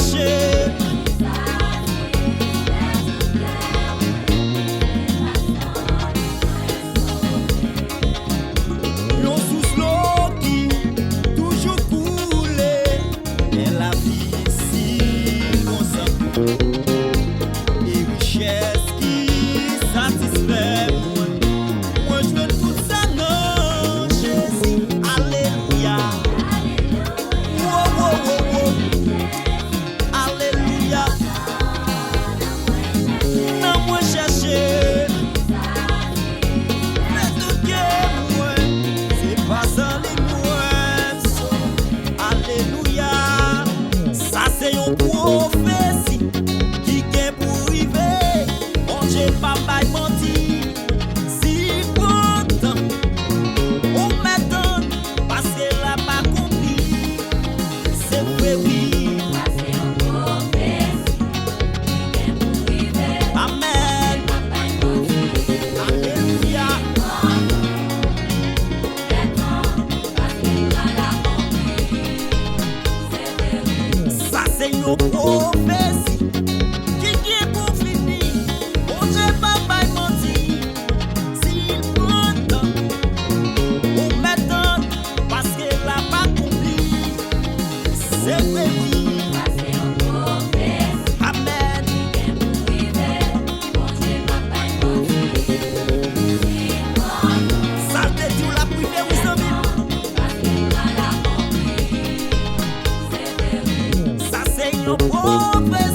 chercher. Yon sous l'eau qui toujours coule, et la vie si concentre. Et richesse qui satisfait moi. Moi je veux tout ça non Jésus. Alléluia. Wow, wow, wow, wow. Alléluia. Non moi chercher. Mais tout que moi, c'est pas ça les moi. Alléluia. Ça c'est une prophétie qui est pour arriver. Bon Dieu papa menti. Si pourtant on m'attend parce qu'elle n'a pas compris. C'est vrai oui. Amen. Alléluia. Ça c'est une prophétie qui est pour finir. Bon Dieu papa menti. S'il m'entend, on m'attend parce qu'elle n'a pas compris. C'est vrai oui. Amen. Ça te dit ou la prière oui amis. Ça c'est une prophétie.